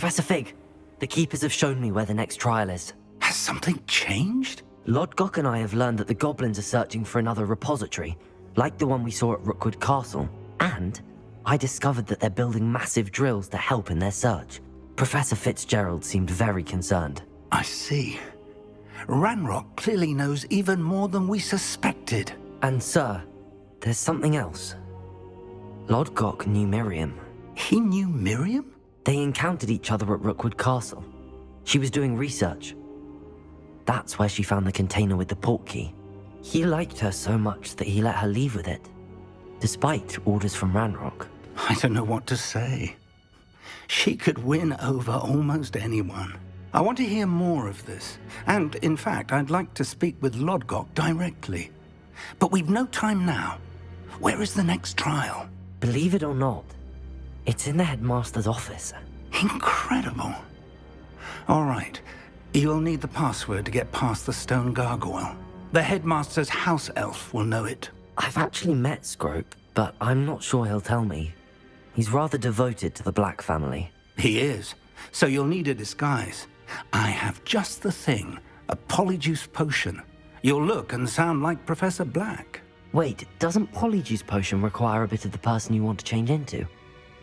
Professor Fig, the keepers have shown me where the next trial is. Has something changed? Lodgok and I have learned that the goblins are searching for another repository, like the one we saw at Rookwood Castle. And I discovered that they're building massive drills to help in their search. Professor Fitzgerald seemed very concerned. I see. Ranrock clearly knows even more than we suspected. And sir, there's something else. Lodgok knew Miriam. He knew Miriam? They encountered each other at Rookwood Castle. She was doing research. That's where she found the container with the portkey. He liked her so much that he let her leave with it, despite orders from Ranrock. I don't know what to say. She could win over almost anyone. I want to hear more of this. And, in fact, I'd like to speak with Lodgok directly. But we've no time now. Where is the next trial? Believe it or not, it's in the headmaster's office. Incredible. All right. You'll need the password to get past the stone gargoyle. The headmaster's house elf will know it. I've actually met Scrope, but I'm not sure he'll tell me. He's rather devoted to the Black family. He is. So you'll need a disguise. I have just the thing. A polyjuice potion. You'll look and sound like Professor Black. Wait, doesn't polyjuice potion require a bit of the person you want to change into?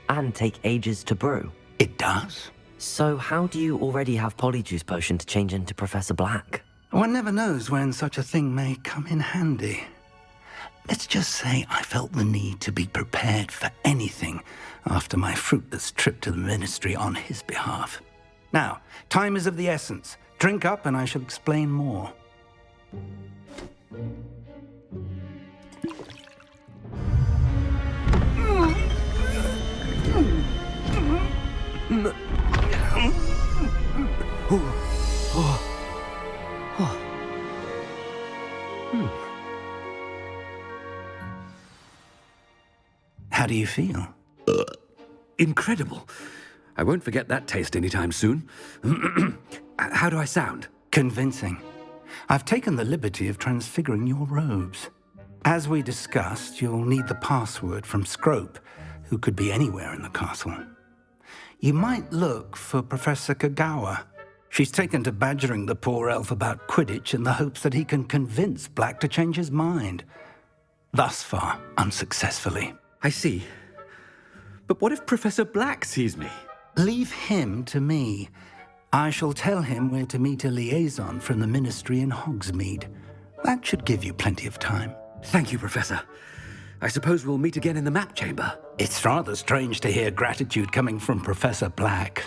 And take ages to brew? It does. So how do you already have polyjuice potion to change into Professor Black? One never knows when such a thing may come in handy. Let's just say I felt the need to be prepared for anything after my fruitless trip to the ministry on his behalf. Now, time is of the essence. Drink up and I shall explain more. How do you feel? Incredible. I won't forget that taste anytime soon. How do I sound? Convincing. I've taken the liberty of transfiguring your robes. As we discussed, you'll need the password from Scrope, who could be anywhere in the castle. You might look for Professor Kagawa. She's taken to badgering the poor elf about Quidditch in the hopes that he can convince Black to change his mind. Thus far, unsuccessfully. I see. But what if Professor Black sees me? Leave him to me. I shall tell him where to meet a liaison from the ministry in Hogsmeade. That should give you plenty of time. Thank you, Professor. I suppose we'll meet again in the map chamber. It's rather strange to hear gratitude coming from Professor Black.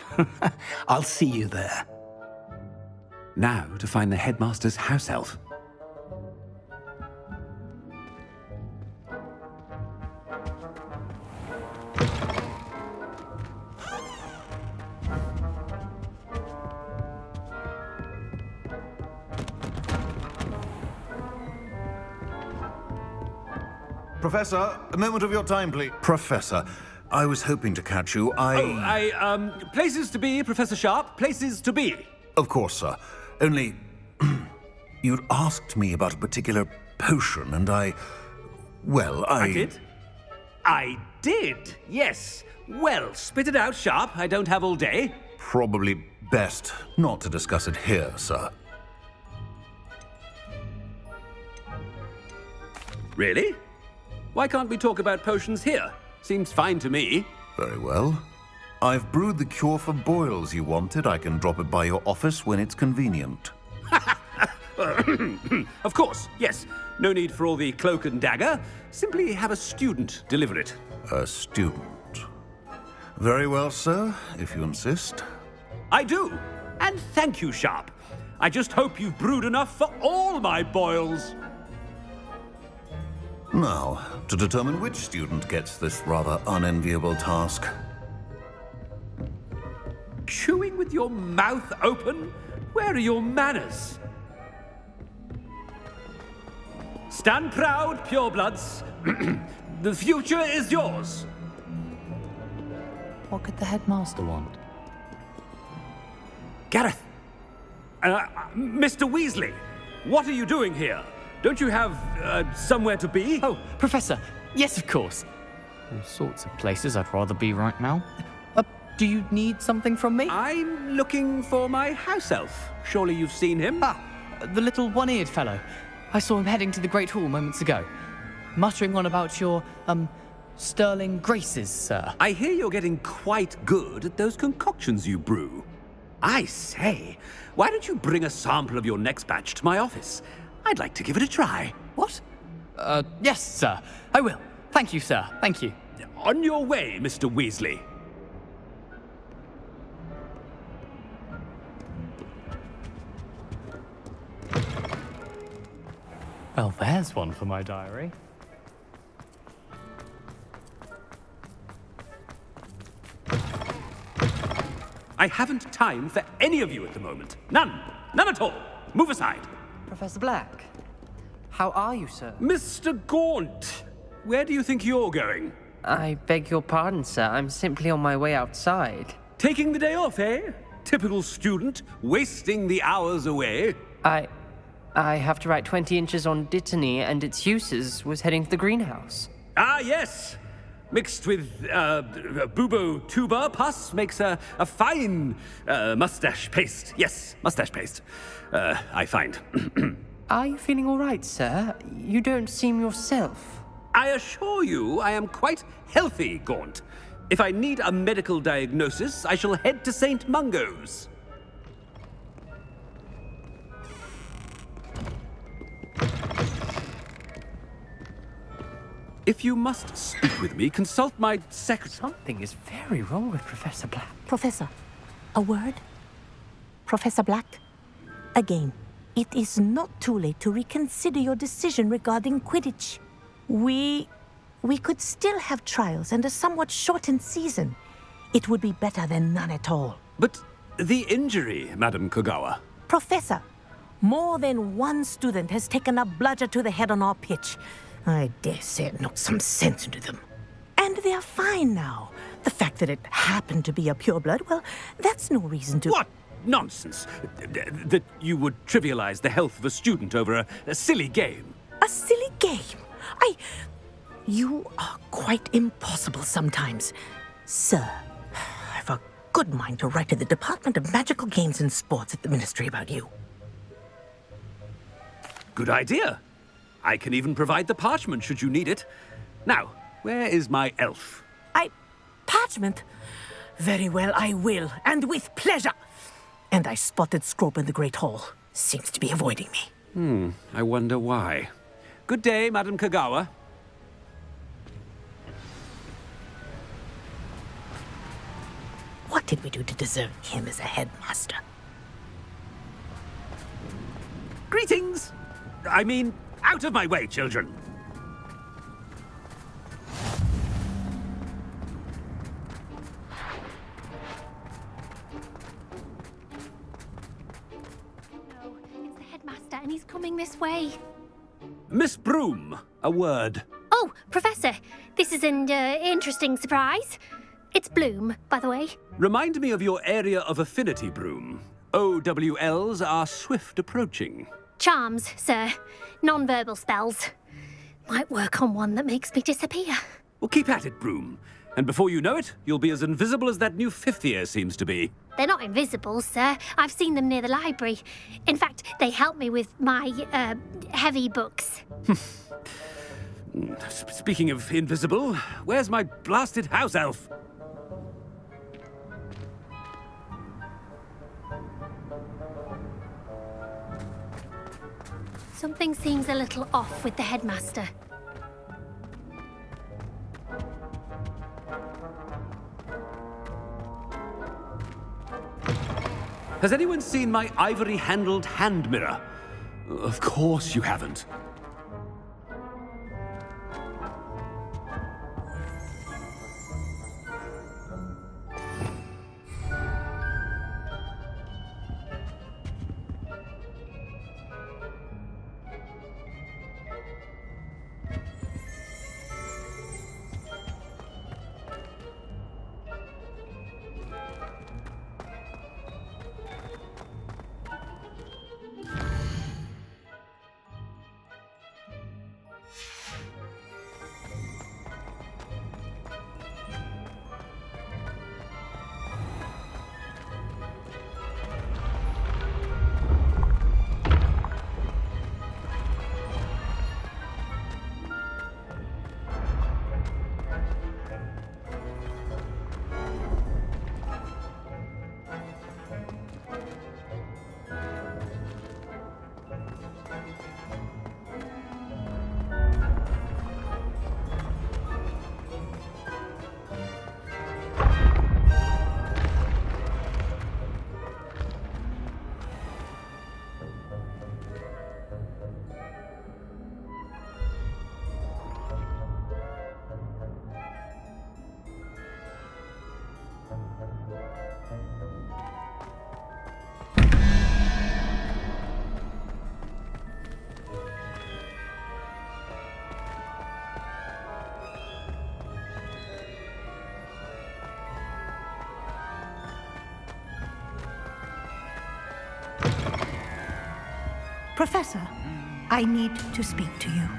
I'll see you there. Now to find the headmaster's house elf. Professor, a moment of your time, please. Professor, I was hoping to catch you. Places to be, Professor Sharp. Places to be. Of course, sir. Only, you'd asked me about a particular potion, and I did? I did, yes. Well, spit it out, Sharp. I don't have all day. Probably best not to discuss it here, sir. Really? Why can't we talk about potions here? Seems fine to me. Very well. I've brewed the cure for boils you wanted. I can drop it by your office when it's convenient. Of course, yes. No need for all the cloak and dagger. Simply have a student deliver it. A student. Very well, sir, if you insist. I do. And thank you, Sharp. I just hope you've brewed enough for all my boils. Now, to determine which student gets this rather unenviable task. Chewing with your mouth open? Where are your manners? Stand proud, purebloods. The future is yours. What could the headmaster want? Gareth! Mr. Weasley, what are you doing here? Don't you have, somewhere to be? Oh, Professor, yes, of course. All sorts of places I'd rather be right now. Do you need something from me? I'm looking for my house elf. Surely you've seen him? Ah, the little one-eared fellow. I saw him heading to the Great Hall moments ago, muttering on about your, sterling graces, sir. I hear you're getting quite good at those concoctions you brew. I say, why don't you bring a sample of your next batch to my office? I'd like to give it a try. What? Yes, sir. I will. Thank you, sir. Thank you. On your way, Mr. Weasley. Well, there's one for my diary. I haven't time for any of you at the moment. None. None at all. Move aside. Professor Black, how are you, sir? Mr. Gaunt, where do you think you're going? I beg your pardon, sir. I'm simply on my way outside. Taking the day off, eh? Typical student, wasting the hours away. I have to write 20 inches on Dittany and its uses. Was heading to the greenhouse. Ah, yes. Mixed with bubo tuber pus makes a fine mustache paste. Yes, mustache paste. I find. Are you feeling all right, sir? You don't seem yourself. I assure you I am quite healthy, Gaunt. If I need a medical diagnosis, I shall head to St. Mungo's. If you must speak with me, consult my secretary. Something is very wrong with Professor Black. Professor, a word? Professor Black, again, it is not too late to reconsider your decision regarding Quidditch. We could still have trials and a somewhat shortened season. It would be better than none at all. But the injury, Madam Kogawa. Professor, more than one student has taken a bludger to the head on our pitch. I dare say it knocked some sense into them. And they're fine now. The fact that it happened to be a pureblood, well, that's no reason to... What nonsense! That you would trivialize the health of a student over a silly game. A silly game? You are quite impossible sometimes. Sir, I've a good mind to write to the Department of Magical Games and Sports at the Ministry about you. Good idea. I can even provide the parchment should you need it. Now, where is my elf? Parchment? Very well, I will, and with pleasure. And I spotted Scrope in the Great Hall. Seems to be avoiding me. I wonder why. Good day, Madam Kogawa. What did we do to deserve him as a headmaster? Greetings! I mean, out of my way, children. No, it's the headmaster and he's coming this way. Miss Broom, a word. Oh, Professor, this is an interesting surprise. It's Bloom, by the way. Remind me of your area of affinity, Broom. OWLs are swift approaching. Charms, sir. Non-verbal spells. Might work on one that makes me disappear. Well, keep at it, Broom. And before you know it, you'll be as invisible as that new fifth year seems to be. They're not invisible, sir. I've seen them near the library. In fact, they help me with my, heavy books. Speaking of invisible, where's my blasted house elf? Something seems a little off with the headmaster. Has anyone seen my ivory-handled hand mirror? Of course you haven't. Professor, I need to speak to you.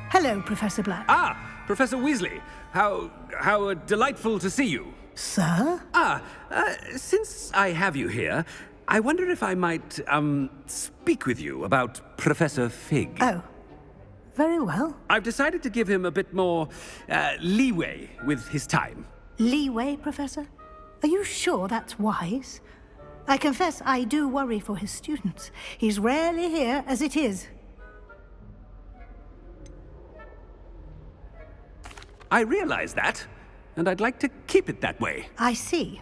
Hello, Professor Black. Ah, Professor Weasley. How delightful to see you. Sir? Since I have you here, I wonder if I might, speak with you about Professor Fig. Oh, very well. I've decided to give him a bit more, leeway with his time. Leeway, Professor? Are you sure that's wise? I confess I do worry for his students. He's rarely here as it is. I realize that, and I'd like to keep it that way. I see.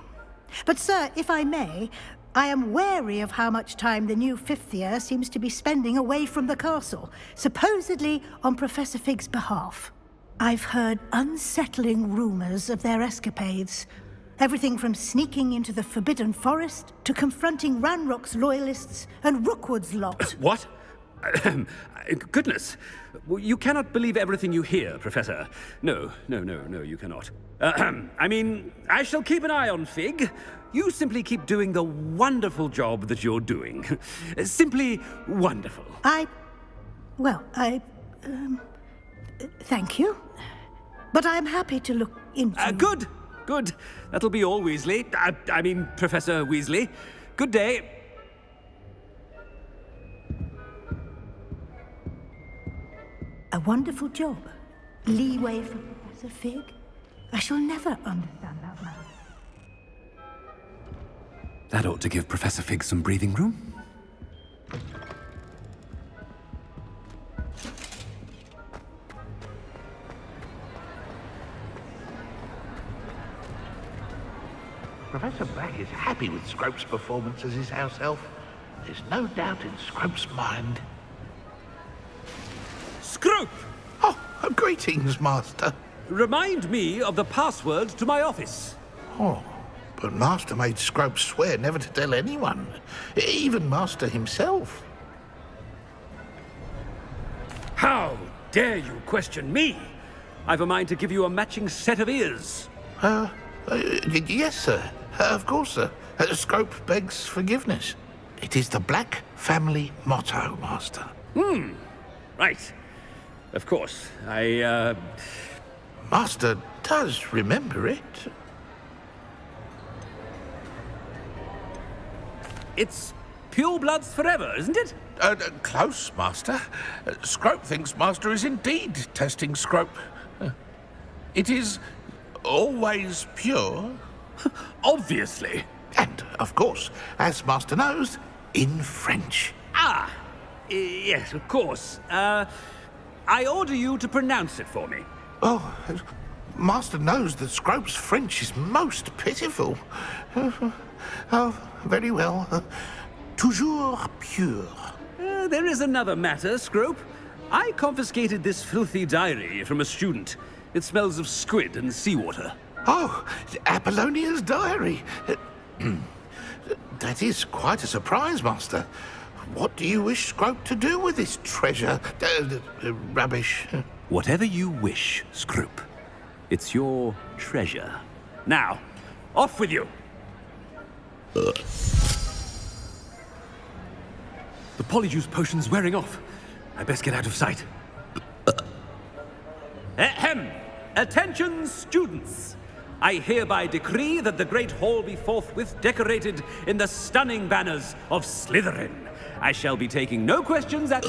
But, sir, if I may, I am wary of how much time the new fifth year seems to be spending away from the castle, supposedly on Professor Fig's behalf. I've heard unsettling rumors of their escapades. Everything from sneaking into the Forbidden Forest to confronting Ranrock's loyalists and Rookwood's lot. What? Goodness. You cannot believe everything you hear, Professor. No, you cannot. I mean, I shall keep an eye on Fig. You simply keep doing the wonderful job that you're doing. Simply wonderful. Thank you. But I'm happy to look into... Good. That'll be all, Weasley. I mean, Professor Weasley. Good day. A wonderful job. Leeway for Professor Fig. I shall never understand that man. That ought to give Professor Fig some breathing room. Professor Black is happy with Scrope's performance as his house elf. There's no doubt in Scrope's mind. Scrope! Oh, greetings, Master. Remind me of the password to my office. Oh, but Master made Scrope swear never to tell anyone, even Master himself. How dare you question me? I've a mind to give you a matching set of ears. Yes, sir. Of course, sir. Scrope begs forgiveness. It is the Black family motto, Master. Right. Of course. Master does remember it. It's pure bloods forever, isn't it? Close, Master. Scrope thinks Master is indeed testing Scrope. It is always pure. Obviously. And, of course, as Master knows, in French. Yes, of course. I order you to pronounce it for me. Oh, Master knows that Scrope's French is most pitiful. Oh, very well. Toujours pure. There is another matter, Scrope. I confiscated this filthy diary from a student. It smells of squid and seawater. Oh, Apollonia's diary. That is quite a surprise, Master. What do you wish Scrope to do with this treasure? Rubbish. Whatever you wish, Scrope. It's your treasure. Now, off with you. The polyjuice potion's wearing off. I best get out of sight. Ahem! Attention, students! I hereby decree that the Great Hall be forthwith decorated in the stunning banners of Slytherin. I shall be taking no questions at...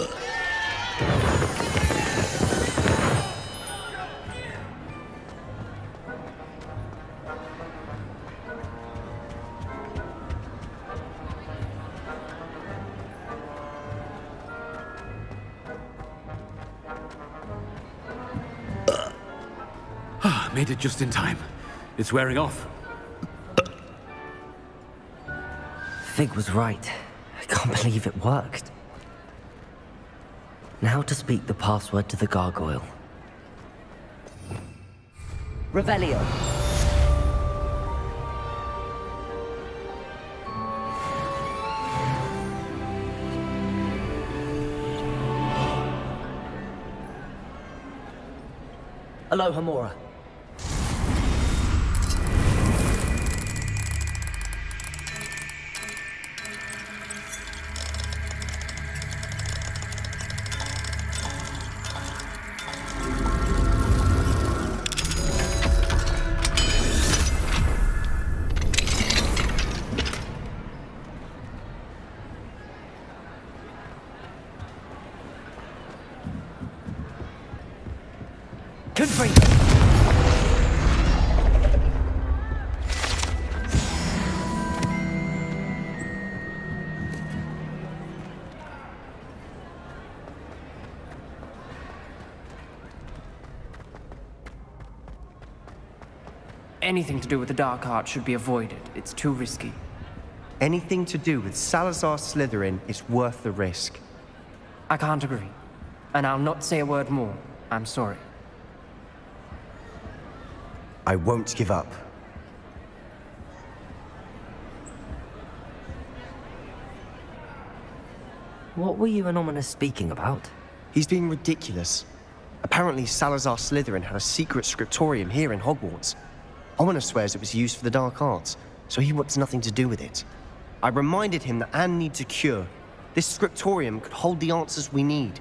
Made it just in time. It's wearing off. Fig was right. I can't believe it worked. Now to speak the password to the gargoyle. Revelio. Aloha Mora. Confringo! Anything to do with the dark arts should be avoided. It's too risky. Anything to do with Salazar Slytherin is worth the risk. I can't agree. And I'll not say a word more. I'm sorry. I won't give up. What were you and Ominous speaking about? He's being ridiculous. Apparently Salazar Slytherin had a secret scriptorium here in Hogwarts. Ominous swears it was used for the dark arts, so he wants nothing to do with it. I reminded him that Anne needs a cure. This scriptorium could hold the answers we need.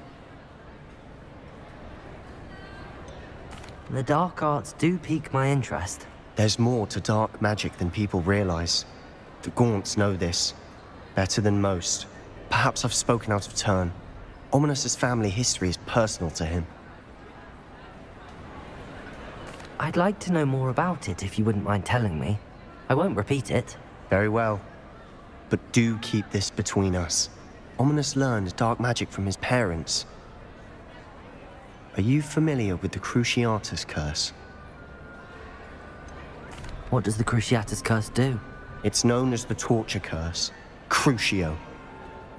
The dark arts do pique my interest. There's more to dark magic than people realize. The Gaunts know this. Better than most. Perhaps I've spoken out of turn. Ominous's family history is personal to him. I'd like to know more about it if you wouldn't mind telling me. I won't repeat it. Very well. But do keep this between us. Ominous learned dark magic from his parents. Are you familiar with the Cruciatus Curse? What does the Cruciatus Curse do? It's known as the Torture Curse. Crucio.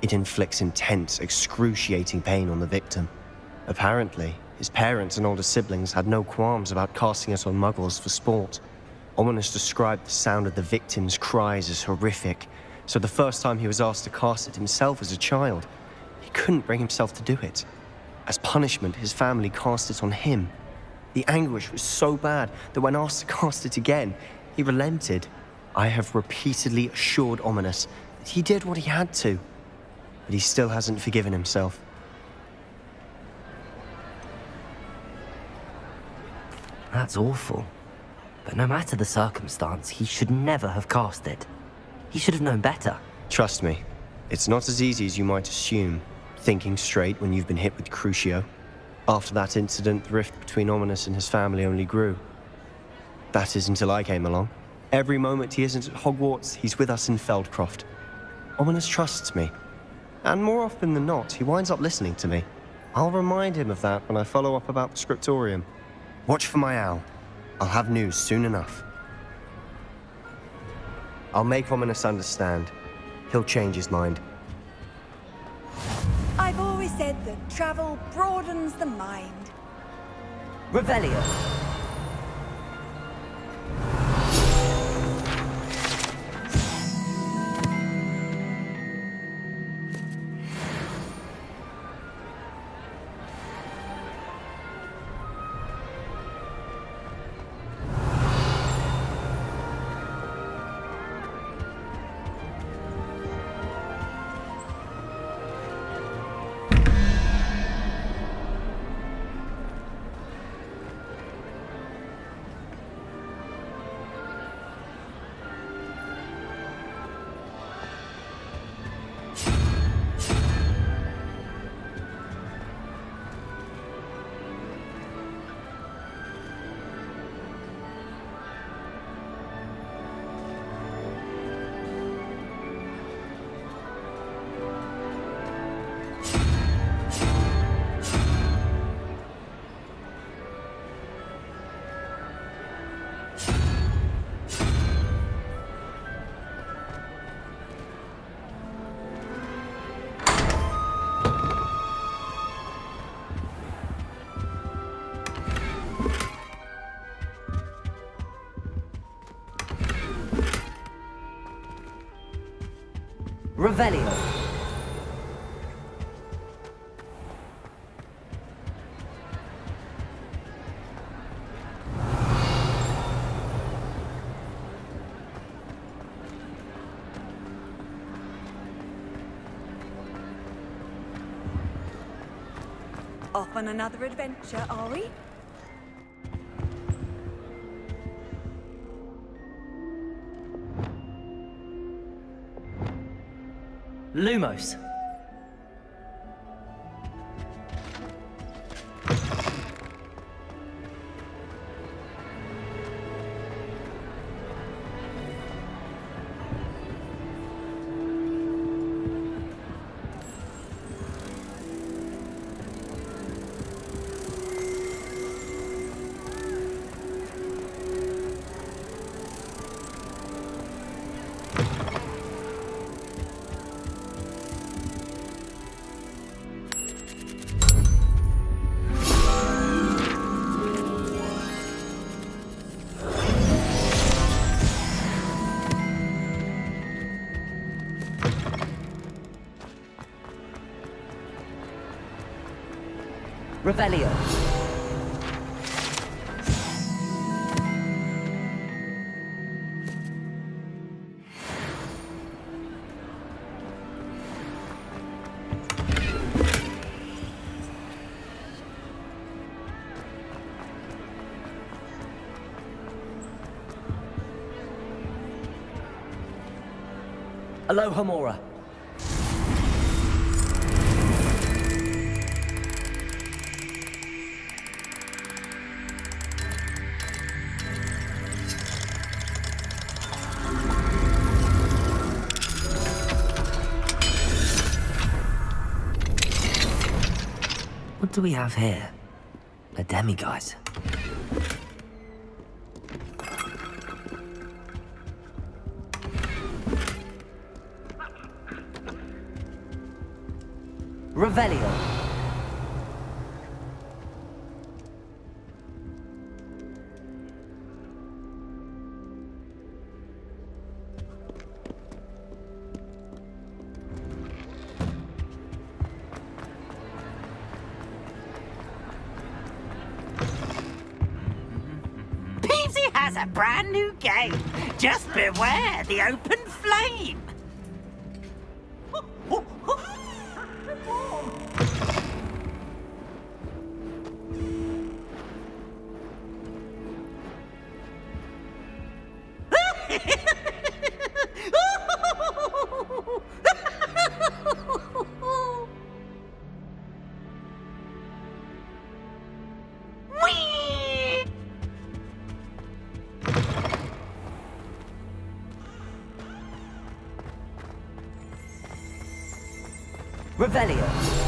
It inflicts intense, excruciating pain on the victim. Apparently, his parents and older siblings had no qualms about casting it on muggles for sport. Ominous described the sound of the victim's cries as horrific, so the first time he was asked to cast it himself as a child, he couldn't bring himself to do it. As punishment, his family cast it on him. The anguish was so bad that when asked to cast it again, he relented. I have repeatedly assured Ominous that he did what he had to, but he still hasn't forgiven himself. That's awful. But no matter the circumstance, he should never have cast it. He should have known better. Trust me, it's not as easy as you might assume, thinking straight when you've been hit with Crucio. After that incident, the rift between Ominous and his family only grew. That is until I came along. Every moment he isn't at Hogwarts, he's with us in Feldcroft. Ominous trusts me. And more often than not, he winds up listening to me. I'll remind him of that when I follow up about the scriptorium. Watch for my owl. I'll have news soon enough. I'll make Ominous understand. He'll change his mind. I've always said that travel broadens the mind. Revelio. Revelio. Off on another adventure, are we? Lumos. Revelio. Aloha Mora. What do we have here? A demiguise. Revelio. Peasy has a brand new game. Just beware the open flame. Revelio.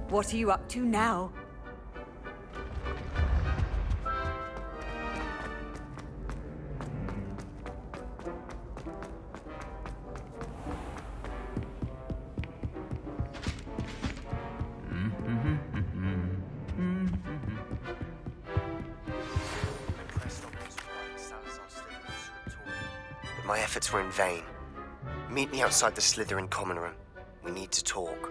What are you up to now? But my efforts were in vain. Meet me outside the Slytherin common room. We need to talk.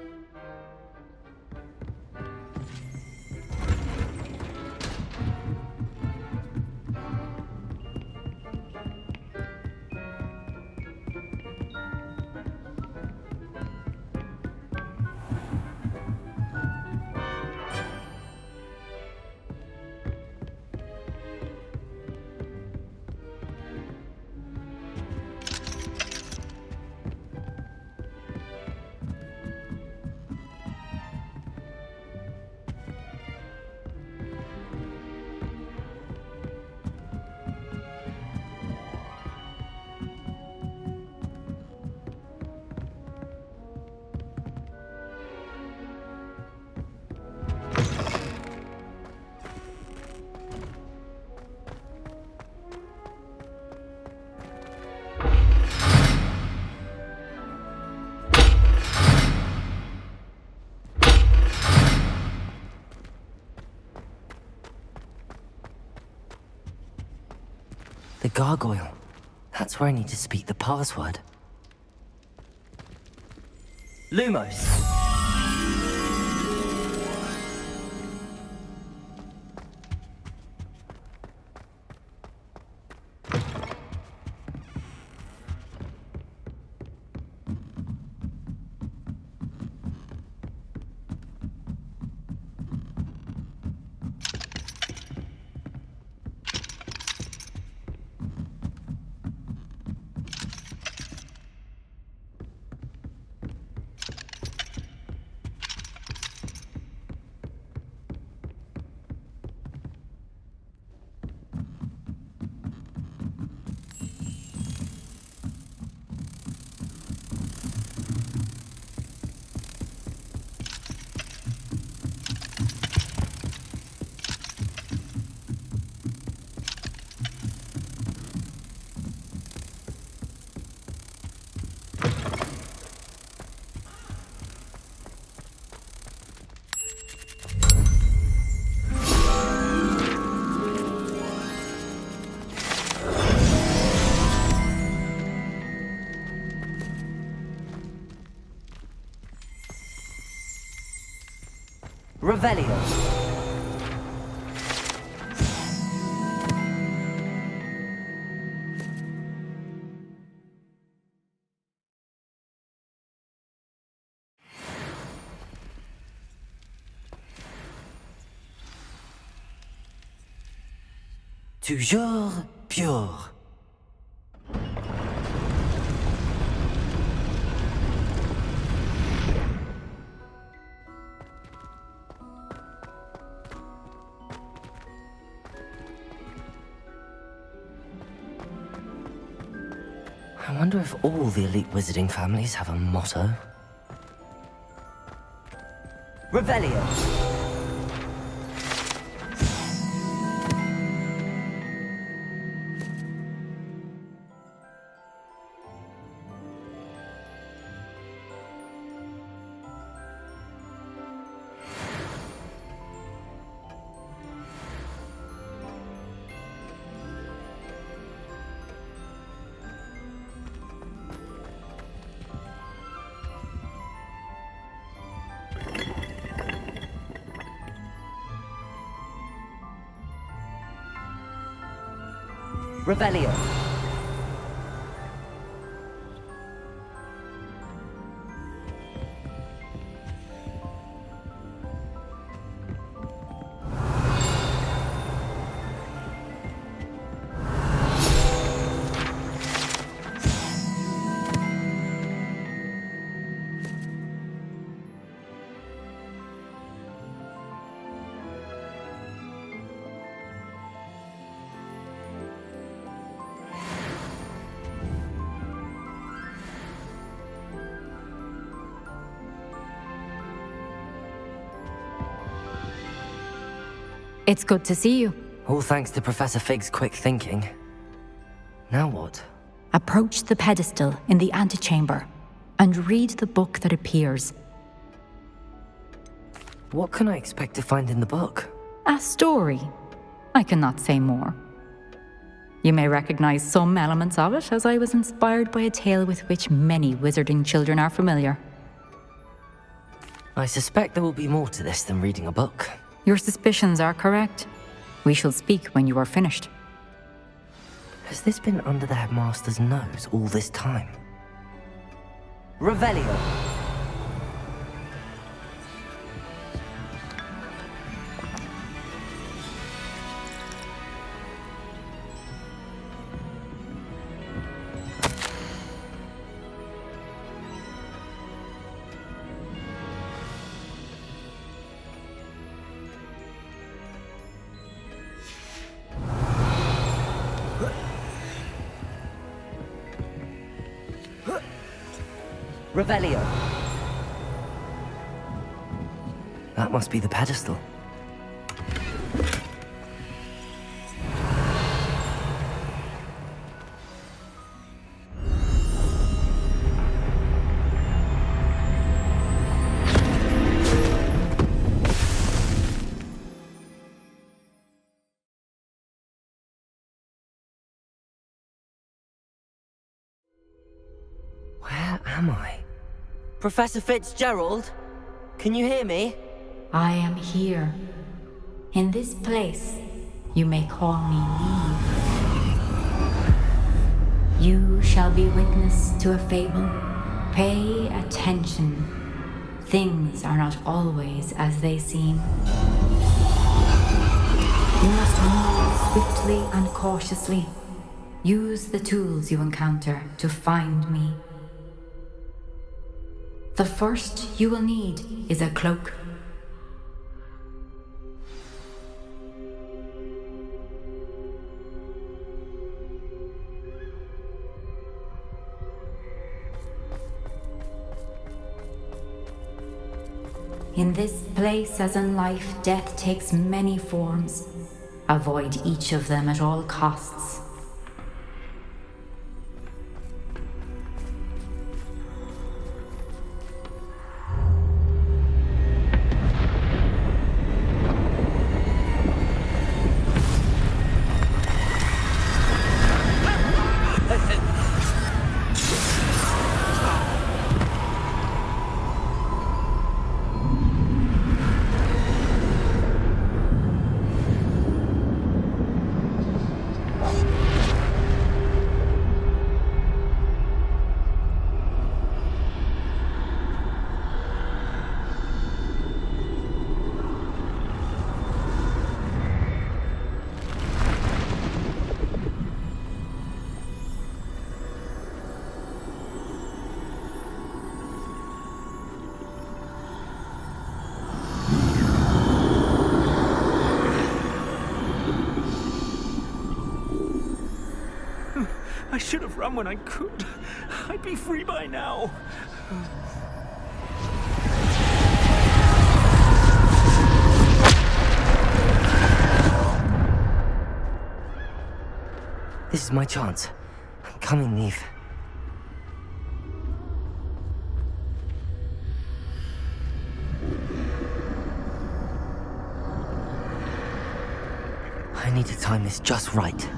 The gargoyle. That's where I need to speak the password. Lumos. Revelio. Toujours pure. I wonder if all the elite wizarding families have a motto. Revelio. Revelio. It's good to see you. All thanks to Professor Fig's quick thinking. Now what? Approach the pedestal in the antechamber and read the book that appears. What can I expect to find in the book? A story. I cannot say more. You may recognize some elements of it, as I was inspired by a tale with which many wizarding children are familiar. I suspect there will be more to this than reading a book. Your suspicions are correct. We shall speak when you are finished. Has this been under the headmaster's nose all this time? Revelio! Revelio. That must be the pedestal. Where am I? Professor Fitzgerald? Can you hear me? I am here. In this place, you may call me Eve. You shall be witness to a fable. Pay attention. Things are not always as they seem. You must move swiftly and cautiously. Use the tools you encounter to find me. The first you will need is a cloak. In this place, as in life, death takes many forms. Avoid each of them at all costs. I should have run when I could. I'd be free by now. This is my chance. I'm coming, Eve. I need to time this just right.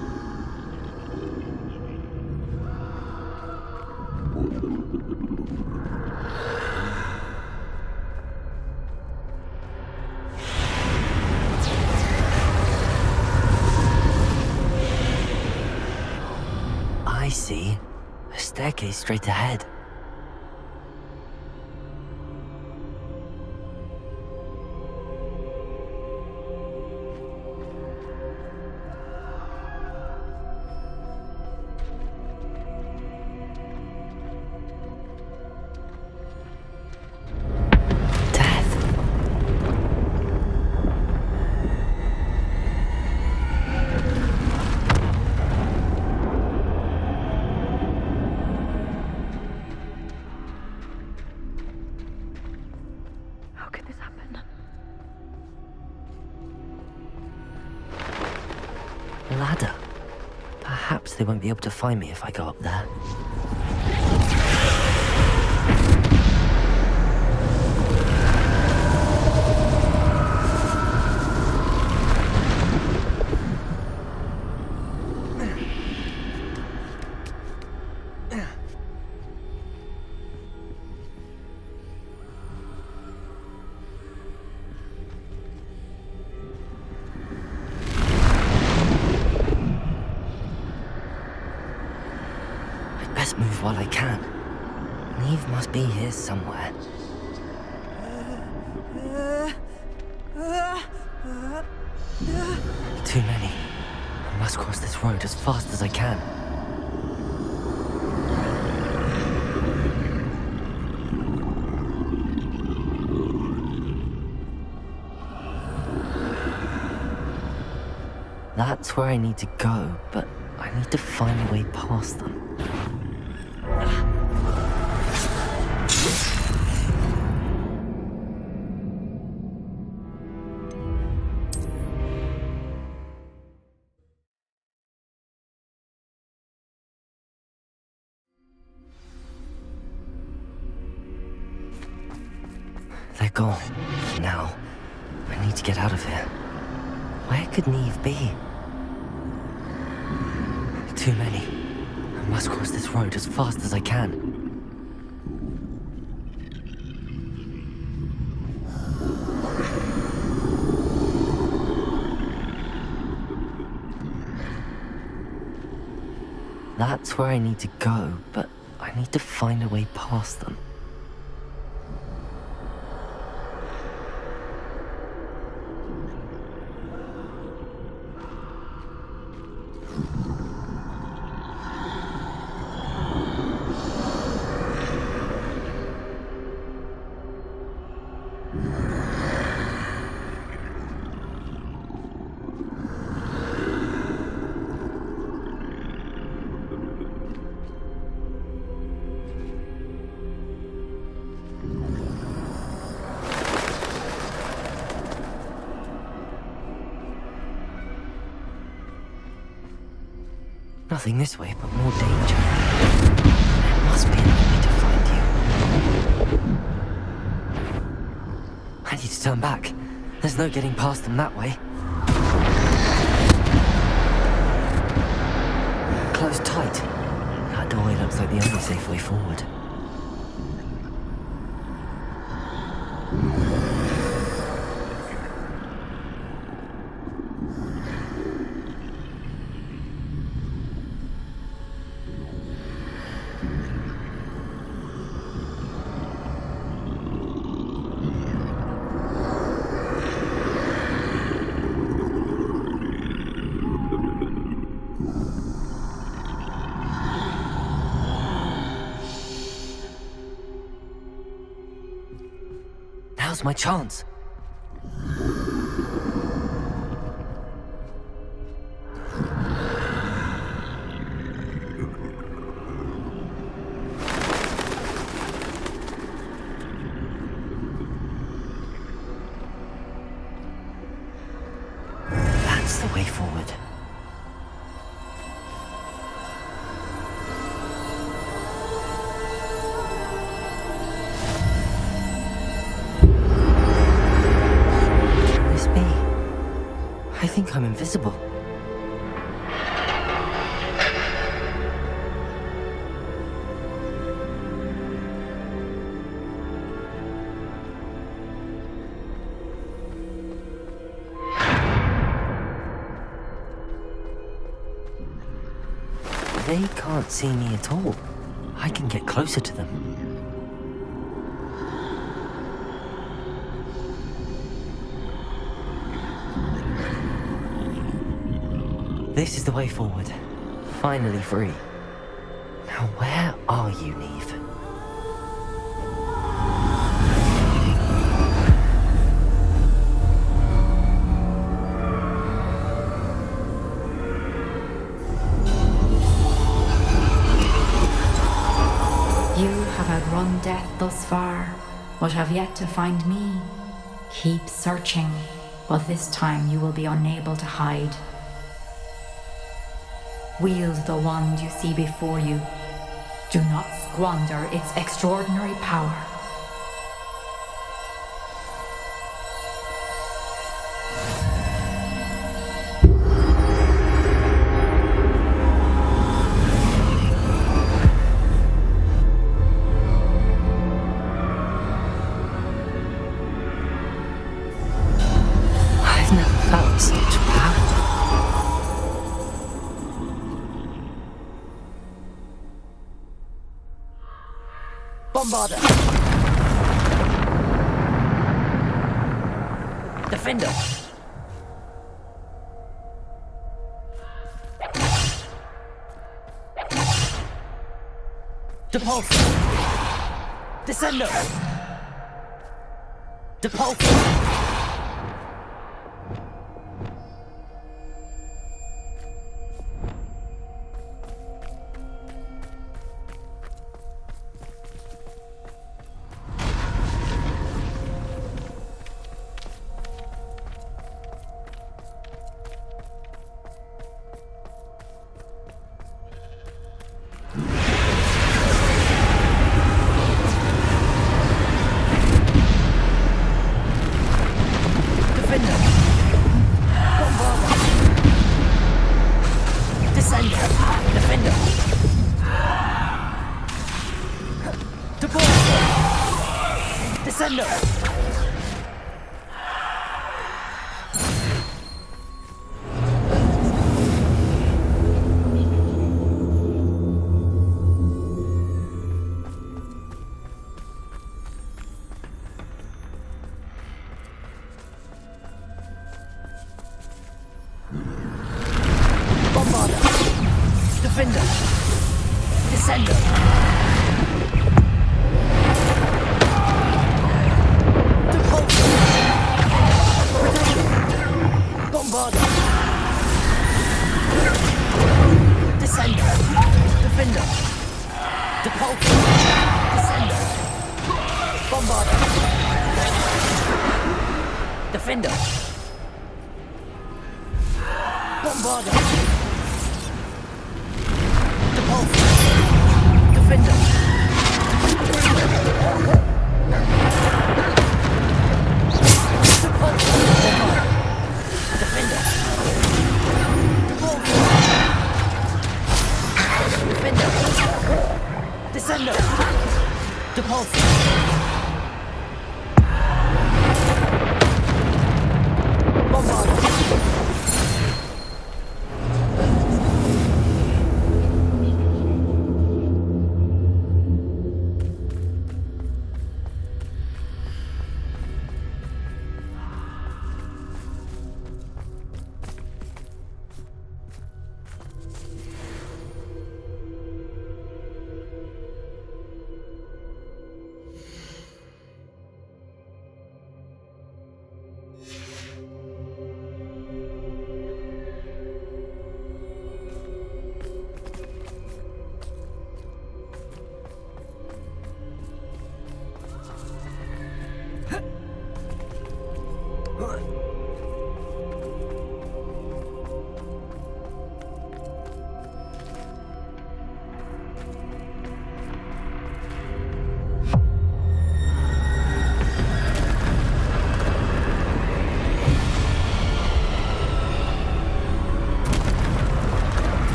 I see a staircase straight ahead. ladder. Perhaps they won't be able to find me if I go up there. Best move while I can. Neve must be here somewhere. Too many. I must cross this road as fast as I can. That's where I need to go, but I need to find a way past them. They're gone. Now, I need to get out of here. Where could Neve be? Too many. I must cross this road as fast as I can. That's where I need to go, but I need to find a way past them. Nothing this way, but more danger. There must be another way to find you. I need to turn back. There's no getting past them that way. Close tight. That doorway looks like the only safe way forward. Now's my chance. That's the way forward. I think I'm invisible. They can't see me at all. I can get closer to them. This is the way forward. Finally free. Now where are you, Neve? You have outrun death thus far, but have yet to find me. Keep searching, but this time you will be unable to hide. Wield the wand you see before you. Do not squander its extraordinary power. I've never felt such power. Bombarder! Defender! Depulsor! Descender! Depulsor!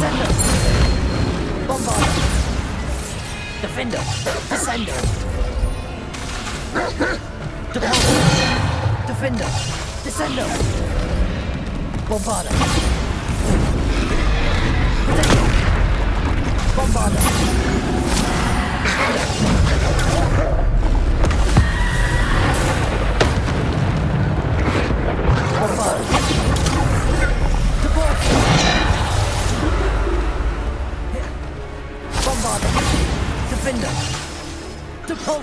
Descender! Bombarder! Defender! Descender! Depulsor! Defender! Descender! Bombarder! Protector! Bombarder! Bombarder! Depulsor! Bombarder! Defender! Depulsor!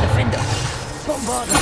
Defender! Bombarder!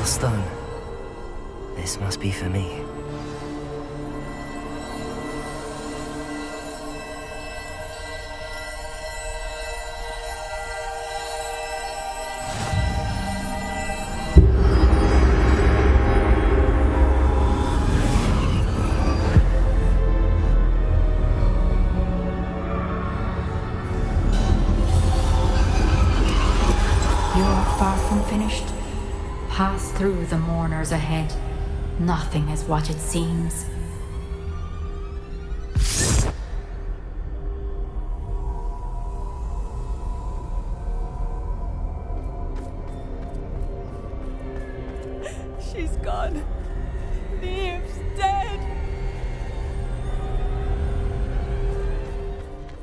Stone. This must be for me. You are far from finished. Pass through the mourners ahead. Nothing is what it seems. She's gone. Neve's dead.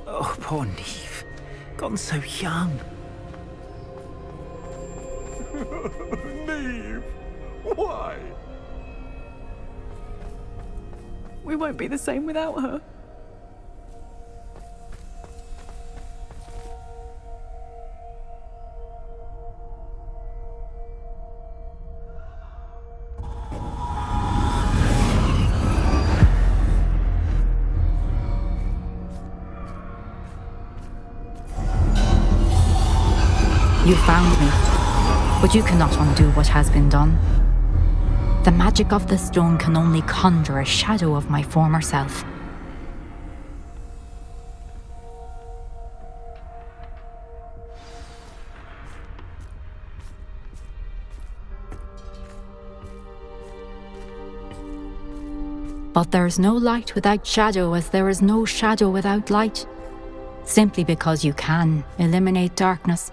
Oh, poor Neve. Gone so young. Neve! Why? We won't be the same without her. You found me, but you cannot undo what has been done. The magic of the stone can only conjure a shadow of my former self. But there is no light without shadow, as there is no shadow without light. Simply because you can eliminate darkness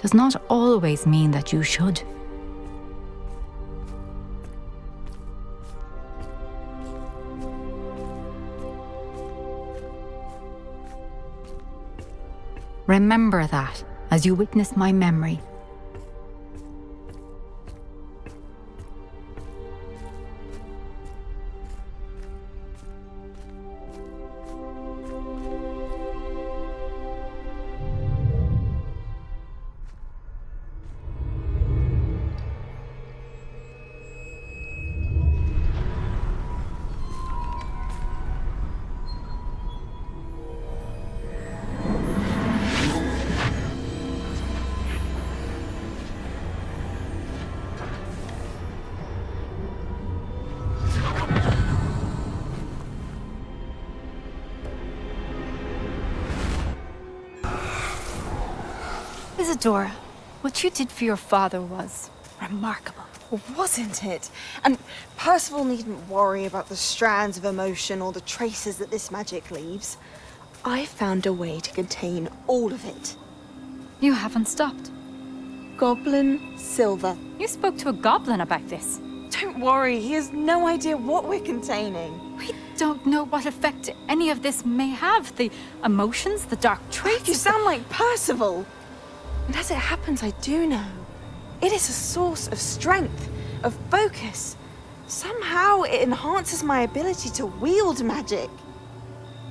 does not always mean that you should. Remember that as you witness my memory. Isadora, what you did for your father was remarkable. Wasn't it? And Percival needn't worry about the strands of emotion or the traces that this magic leaves. I found a way to contain all of it. You haven't stopped. Goblin Silver. You spoke to a goblin about this. Don't worry, he has no idea what we're containing. We don't know what effect any of this may have. The emotions, the dark traits. You sound like Percival. And as it happens, I do know. It is a source of strength, of focus. Somehow it enhances my ability to wield magic.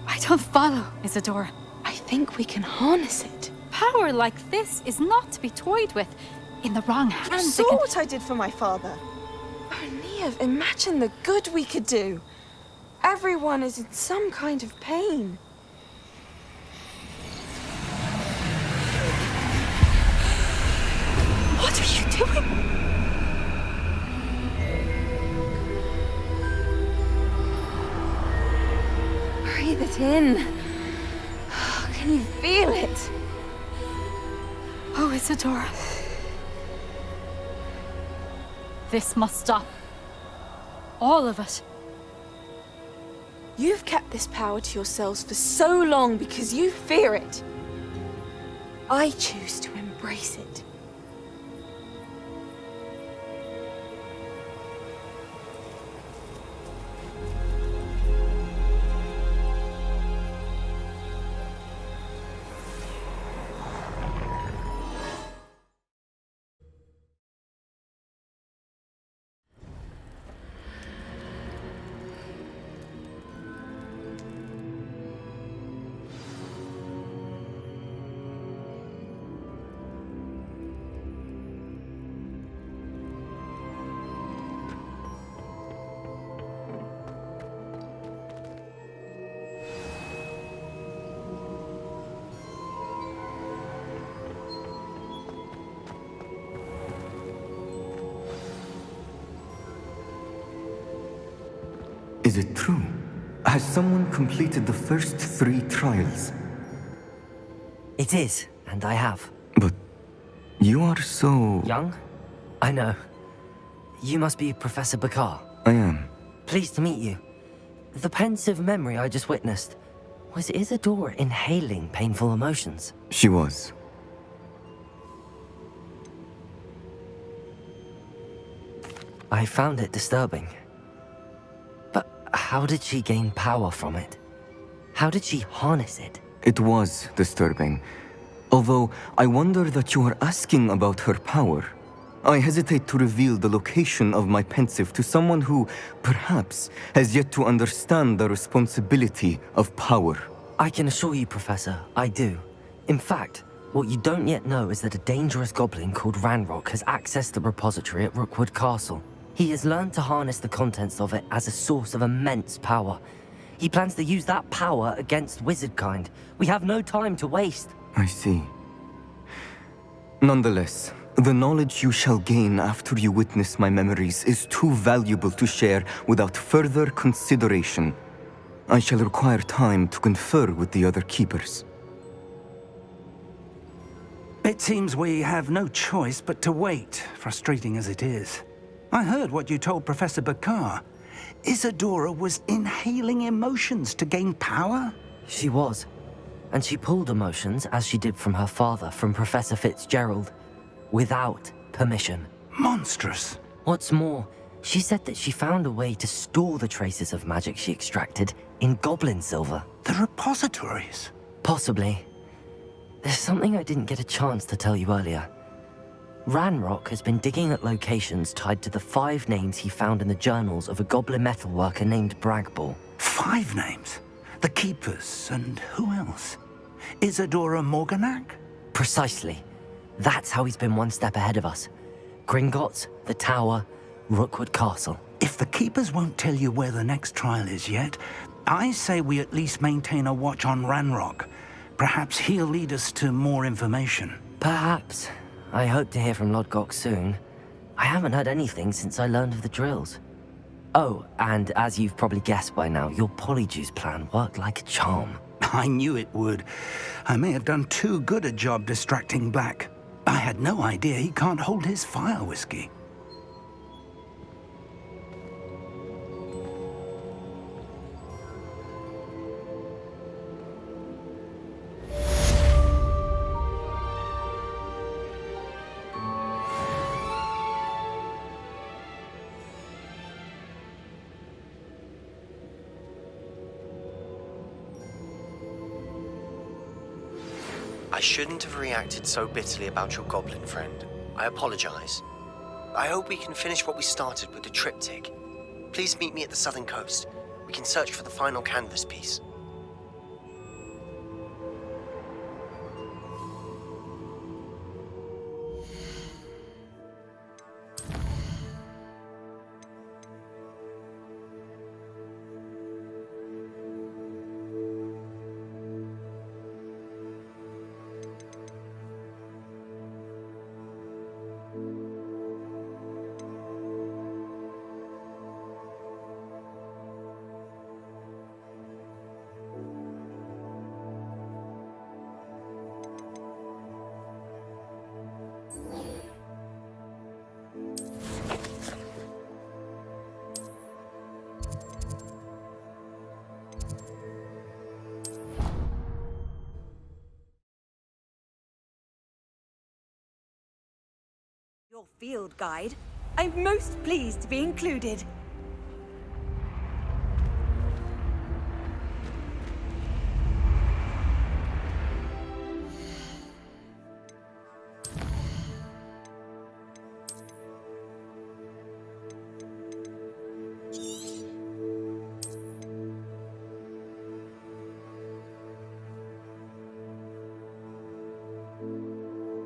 I don't follow, Isadora. I think we can harness it. Power like this is not to be toyed with. In the wrong You hands, saw what I did for my father. Oh, Neve, imagine the good we could do. Everyone is in some kind of pain. What are you doing? Breathe it in. Can you feel it? Oh, Isadora. This must stop. All of it. You've kept this power to yourselves for so long because you fear it. I choose to embrace it. Is it true? Has someone completed the first 3 trials? It is, and I have. But you are so... Young? I know. You must be Professor Bakar. I am. Pleased to meet you. The pensive memory I just witnessed, was Isadora inhaling painful emotions? She was. I found it disturbing. But how did she gain power from it? How did she harness it? It was disturbing. Although, I wonder that you are asking about her power. I hesitate to reveal the location of my pensive to someone who, perhaps, has yet to understand the responsibility of power. I can assure you, Professor, I do. In fact, what you don't yet know is that a dangerous goblin called Ranrock has accessed the repository at Rookwood Castle. He has learned to harness the contents of it as a source of immense power. He plans to use that power against wizardkind. We have no time to waste. I see. Nonetheless, the knowledge you shall gain after you witness my memories is too valuable to share without further consideration. I shall require time to confer with the other keepers. It seems we have no choice but to wait, frustrating as it is. I heard what you told Professor Bakar. Isadora was inhaling emotions to gain power? She was. And she pulled emotions, as she did from her father, from Professor Fitzgerald, without permission. Monstrous. What's more, she said that she found a way to store the traces of magic she extracted in goblin silver. The repositories? Possibly. There's something I didn't get a chance to tell you earlier. Ranrock has been digging at locations tied to the 5 names he found in the journals of a goblin metalworker named Bragball. 5 names? The Keepers, and who else? Isadora Morganac? Precisely. That's how he's been one step ahead of us. Gringotts, the Tower, Rookwood Castle. If the Keepers won't tell you where the next trial is yet, I say we at least maintain a watch on Ranrock. Perhaps he'll lead us to more information. Perhaps. I hope to hear from Lodgok soon. I haven't heard anything since I learned of the drills. Oh, and as you've probably guessed by now, your Polyjuice plan worked like a charm. I knew it would. I may have done too good a job distracting Black. I had no idea he can't hold his fire whiskey. I shouldn't have reacted so bitterly about your goblin friend. I apologize. I hope we can finish what we started with the triptych. Please meet me at the southern coast. We can search for the final canvas piece. Your field guide. I'm most pleased to be included.